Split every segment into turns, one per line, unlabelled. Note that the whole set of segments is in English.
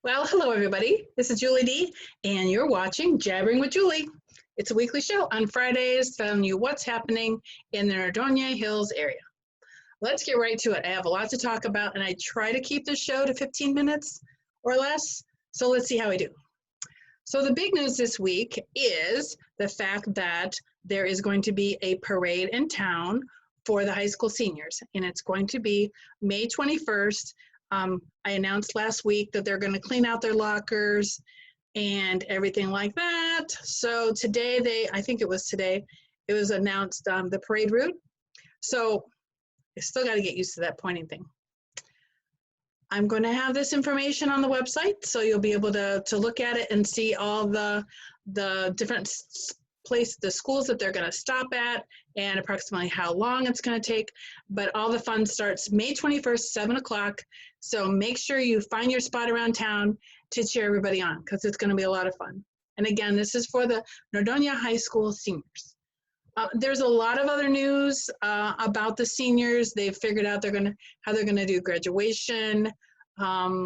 Well, hello everybody. This is Julie D, and you're watching Jabbering with Julie. It's a weekly show on Fridays telling you what's happening in the Nordonia Hills area. Let's get right to it. I have a lot to talk about, and I try to keep the show to 15 minutes or less. So let's see how I do. So the big news this week is the fact that there is going to be a parade in town for the high school seniors, and it's going to be May 21st. I announced last week that they're going to clean out their lockers and everything like that. So today, I think it was today, it was announced the parade route. So I still got to get used to that pointing thing. I'm going to have this information on the website, so you'll be able to look at it and see all the different the schools that they're going to stop at and approximately how long it's going to take. But all the fun starts May 21st, 7 o'clock. So make sure you find your spot around town to cheer everybody on, because it's going to be a lot of fun. And again, this is for the Nordonia High School seniors. There's a lot of other news about the seniors. They've figured out how they're going to do graduation. At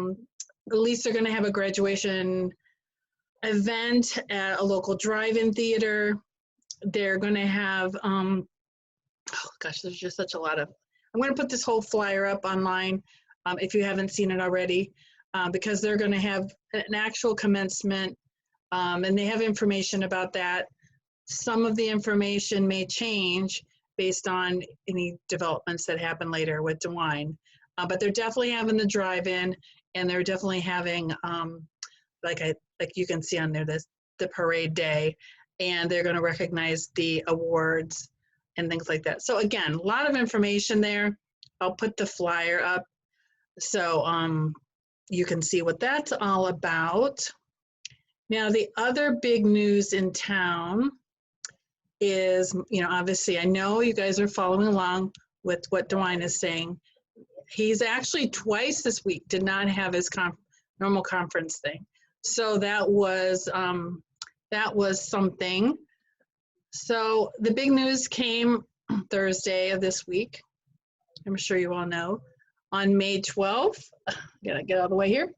least they're going to have a graduation event at a local drive-in theater. They're going to have, oh gosh, there's just such a lot of, I'm going to put this whole flyer up online if you haven't seen it already, because they're going to have an actual commencement, and they have information about that. Some of the information may change based on any developments that happen later with DeWine, but they're definitely having the drive-in, and they're definitely having, like you can see on there, the parade day, and they're going to recognize the awards and things like that. So again, a lot of information there. I'll put the flyer up so you can see what that's all about. Now, the other big news in town is, obviously I know you guys are following along with what DeWine is saying. He's actually twice this week did not have his normal conference thing. So that was something. So the big news came Thursday of this week. I'm sure you all know. On May 12th, gotta get out of the way here.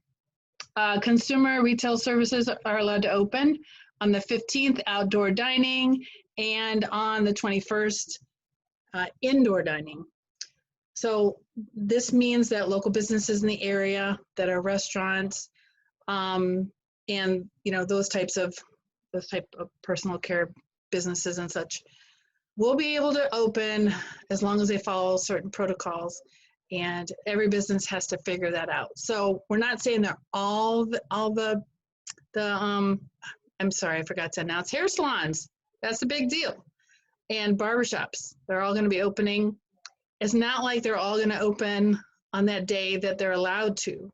Consumer retail services are allowed to open. On the 15th, outdoor dining, and on the 21st, indoor dining. So this means that local businesses in the area that are restaurants, and those type of personal care businesses and such will be able to open as long as they follow certain protocols, and every business has to figure that out. So we're not saying that all the I'm sorry, I forgot to announce hair salons. That's a big deal. And barbershops, they're all going to be opening. It's not like they're all going to open on that day that they're allowed to.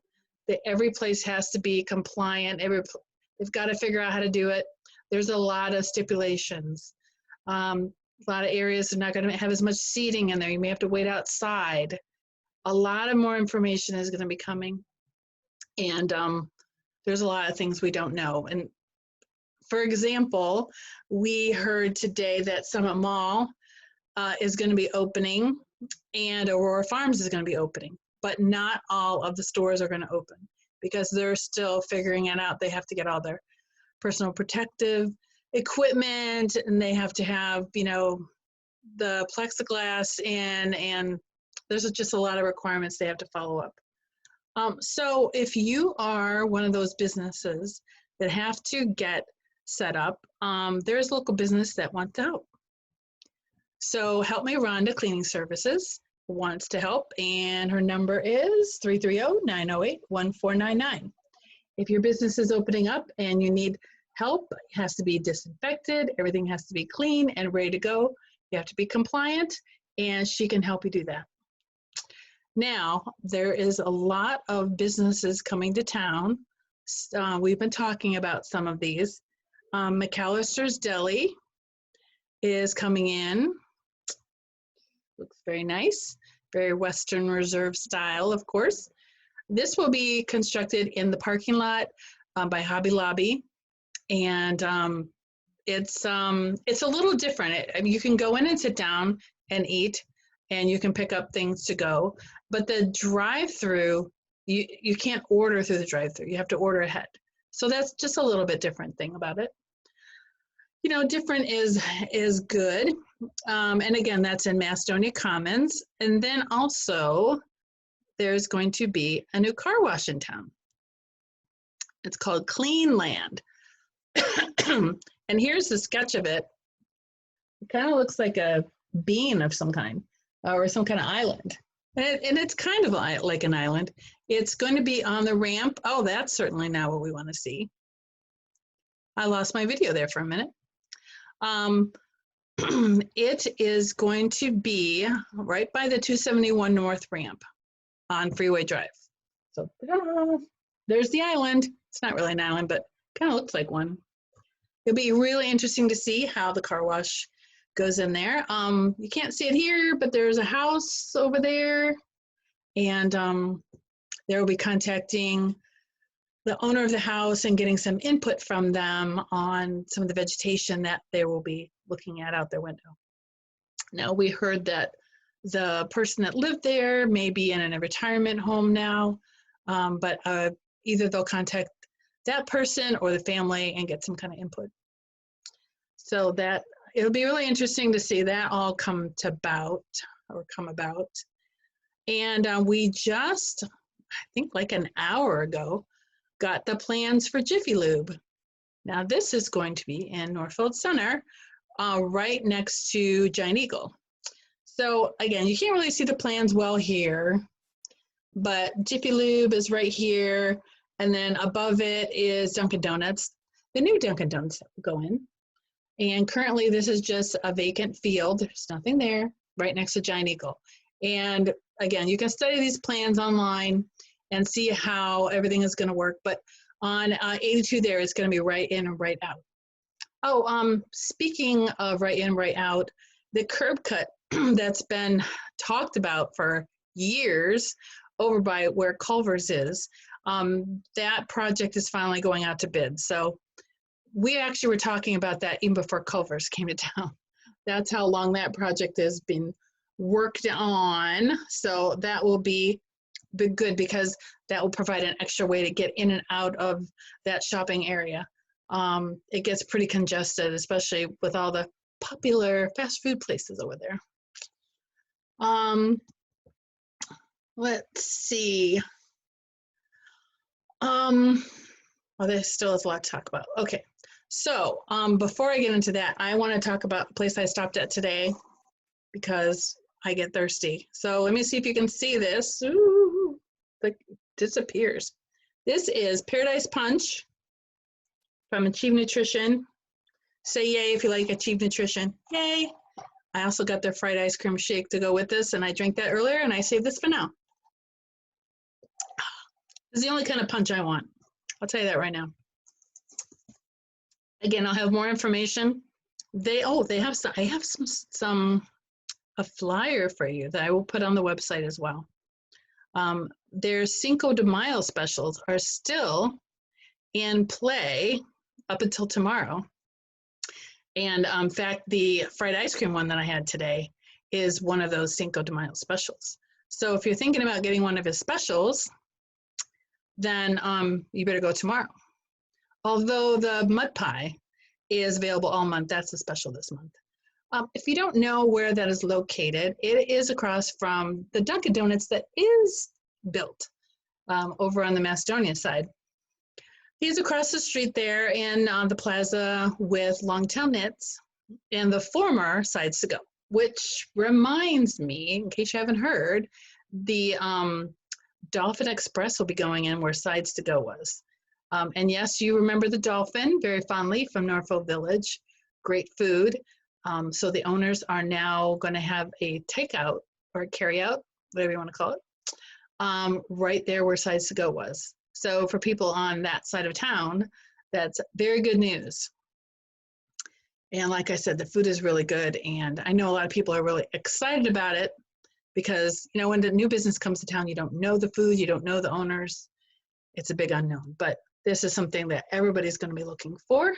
Every place has to be compliant. They've got to figure out how to do it. There's a lot of stipulations. A lot of areas are not going to have as much seating in there. You may have to wait outside. A lot of more information is going to be coming. And there's a lot of things we don't know. And for example, we heard today that Summit Mall is going to be opening, and Aurora Farms is going to be opening, but not all of the stores are going to open because they're still figuring it out. They have to get all their personal protective equipment, and they have to have, the plexiglass in, and there's just a lot of requirements they have to follow up. So if you are one of those businesses that have to get set up, there's local business that wants to help. So Help Me Rhonda Cleaning Services wants to help, and her number is 330-908-1499. If your business is opening up and you need help, it has to be disinfected, everything has to be clean and ready to go. You have to be compliant, and she can help you do that. Now, there is a lot of businesses coming to town. We've been talking about some of these. McAllister's Deli is coming in. Looks very nice, very Western Reserve style, of course. This will be constructed in the parking lot by Hobby Lobby, and it's a little different. I mean, you can go in and sit down and eat, and you can pick up things to go, but the drive-through you can't order through the drive-thru. You have to order ahead. So that's just a little bit different thing about it. You know, different is good. And again, that's in Macedonia Commons. And then also there's going to be a new car wash in town. It's called Clean Land. And here's the sketch of it. It kind of looks like a bean of some kind or some kind of island. And it's kind of like an island. It's going to be on the ramp. Oh, that's certainly not what we want to see. I lost my video there for a minute. It is going to be right by the 271 North ramp on Freeway Drive. So there's the island. It's not really an island, but kind of looks like one. It'll be really interesting to see how the car wash goes in there. You can't see it here, but there's a house over there, and they will be contacting the owner of the house and getting some input from them on some of the vegetation that they will be looking at out their window. Now, we heard that the person that lived there may be in a retirement home now, but either they'll contact that person or the family and get some kind of input. So that it'll be really interesting to see that all come about. And we just, I think like an hour ago, got the plans for Jiffy Lube. Now this is going to be in Northfield Center, right next to Giant Eagle. So again, you can't really see the plans well here, but Jiffy Lube is right here. And then above it is Dunkin' Donuts, the new Dunkin' Donuts that will go in. And currently this is just a vacant field. There's nothing there, right next to Giant Eagle. And again, you can study these plans online and see how everything is going to work. But on 82 there, it's going to be right in and right out. Oh, speaking of right in, right out, the curb cut that's been talked about for years over by where Culver's is, that project is finally going out to bid. So we actually were talking about that even before Culver's came to town. That's how long that project has been worked on. So that will be good because that will provide an extra way to get in and out of that shopping area. It gets pretty congested, especially with all the popular fast food places over there. Let's see. Well, there still is a lot to talk about. Okay, so before I get into that, I want to talk about a place I stopped at today because I get thirsty. So let me see if you can see this. Ooh, it disappears. This is Paradise Punch from Achieve Nutrition. Say yay if you like Achieve Nutrition. Yay! I also got their fried ice cream shake to go with this, and I drank that earlier, and I saved this for now. This is the only kind of punch I want. I'll tell you that right now. Again, I'll have more information. They have some. I have a flyer for you that I will put on the website as well. Their Cinco de Mayo specials are still in play up until tomorrow. And in fact, the fried ice cream one that I had today is one of those Cinco de Mayo specials. So if you're thinking about getting one of his specials, then you better go tomorrow. Although the mud pie is available all month, that's a special this month. If you don't know where that is located, it is across from the Dunkin' Donuts that is built over on the Macedonia side. He's across the street there in the plaza with Longtail Knits and the former Sides to Go, which reminds me, in case you haven't heard, the Dolphin Express will be going in where Sides to Go was. And yes, you remember the Dolphin very fondly from Norfolk Village. Great food. So the owners are now going to have a takeout or a carryout, whatever you want to call it, right there where Sides to Go was. So for people on that side of town, that's very good news. And like I said, the food is really good. And I know a lot of people are really excited about it because, you know, when the new business comes to town, you don't know the food, you don't know the owners. It's a big unknown. But this is something that everybody's going to be looking for.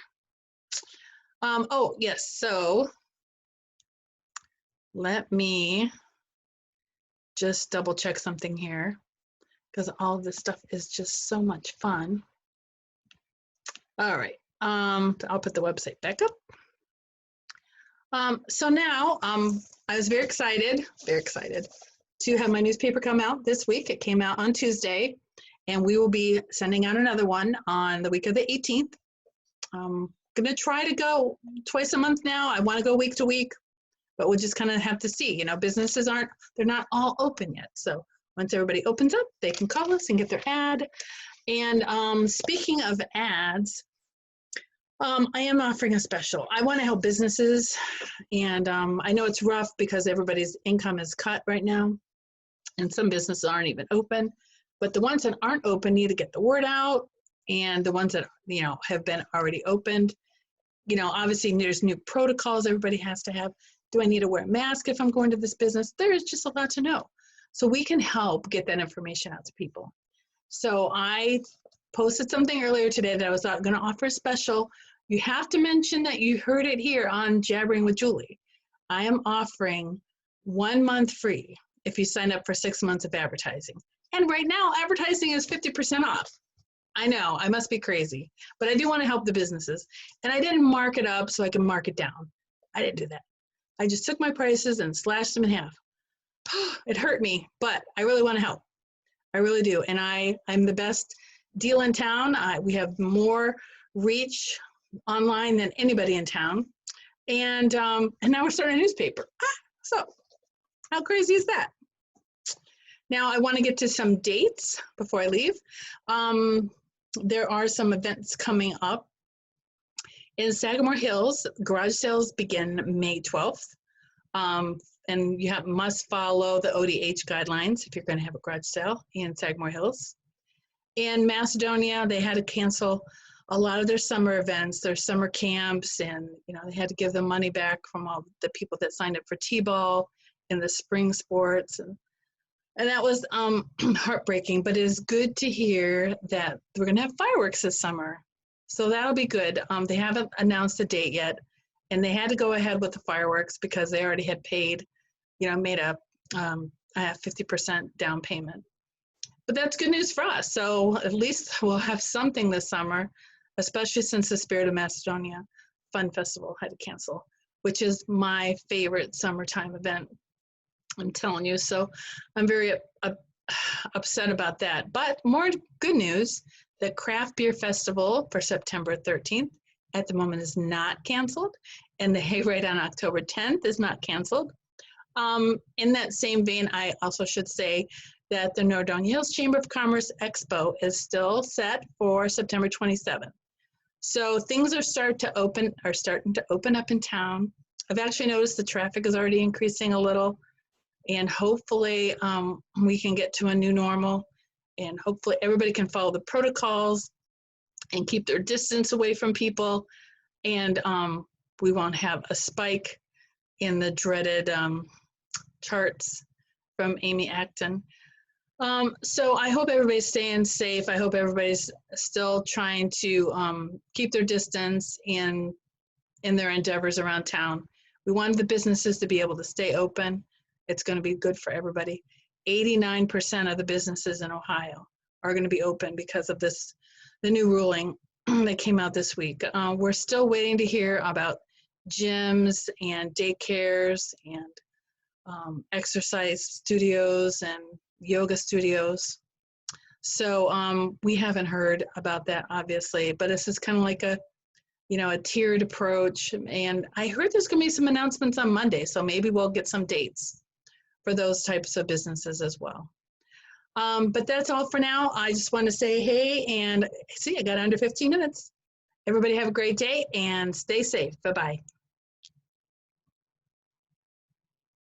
Oh, yes. So let me just double check something here, because all of this stuff is just so much fun. All right, I'll put the website back up. So now I was very excited to have my newspaper come out this week. It came out on Tuesday, and we will be sending out another one on the week of the 18th. I'm gonna try to go twice a month now. I want to go week to week, but we'll just kind of have to see. You know, businesses they're not all open yet. So once everybody opens up, they can call us and get their ad. And speaking of ads, I am offering a special. I want to help businesses, and I know it's rough because everybody's income is cut right now, and some businesses aren't even open. But the ones that aren't open need to get the word out, and the ones that have been already opened, obviously there's new protocols everybody has to have. Do I need to wear a mask if I'm going to this business? There is just a lot to know. So we can help get that information out to people. So I posted something earlier today that I was going to offer a special. You have to mention that you heard it here on Jabbering with Julie. I am offering 1 month free if you sign up for 6 months of advertising. And right now, advertising is 50% off. I know, I must be crazy, but I do want to help the businesses. And I didn't mark it up so I can mark it down. I didn't do that. I just took my prices and slashed them in half. It hurt me, but I really want to help. I really do. And I'm the best deal in town. We have more reach online than anybody in town. And now we're starting a newspaper. So how crazy is that? Now I want to get to some dates before I leave. There are some events coming up. In Sagamore Hills, garage sales begin May 12th. And you must follow the ODH guidelines if you're going to have a garage sale in Sagamore Hills. In Macedonia, they had to cancel a lot of their summer events, their summer camps, and they had to give them money back from all the people that signed up for T-ball and the spring sports. And that was heartbreaking, but it is good to hear that we're going to have fireworks this summer. So that'll be good. They haven't announced a date yet, and they had to go ahead with the fireworks because they already had paid, made a 50% down payment. But that's good news for us. So at least we'll have something this summer, especially since the Spirit of Macedonia Fun Festival had to cancel, which is my favorite summertime event. I'm telling you, so I'm very upset about that. But more good news, the Craft Beer Festival for September 13th at the moment is not canceled, and the Hayride on October 10th is not canceled. In that same vein, I also should say that the Nordonia Hills Chamber of Commerce Expo is still set for September 27th. So things are starting to open up in town. I've actually noticed the traffic is already increasing a little. And hopefully we can get to a new normal, and hopefully everybody can follow the protocols and keep their distance away from people, and we won't have a spike in the dreaded charts from Amy Acton. So I hope everybody's staying safe. I hope everybody's still trying to keep their distance in their endeavors around town. We want the businesses to be able to stay open. It's going to be good for everybody. 89% of the businesses in Ohio are going to be open because of the new ruling that came out this week. We're still waiting to hear about gyms and daycares and exercise studios and yoga studios. So we haven't heard about that, obviously, but this is kind of like a tiered approach. And I heard there's going to be some announcements on Monday, so maybe we'll get some dates for those types of businesses as well. But that's all for now. I just want to say hey, and see, I got under 15 minutes. Everybody have a great day and stay safe. Bye-bye.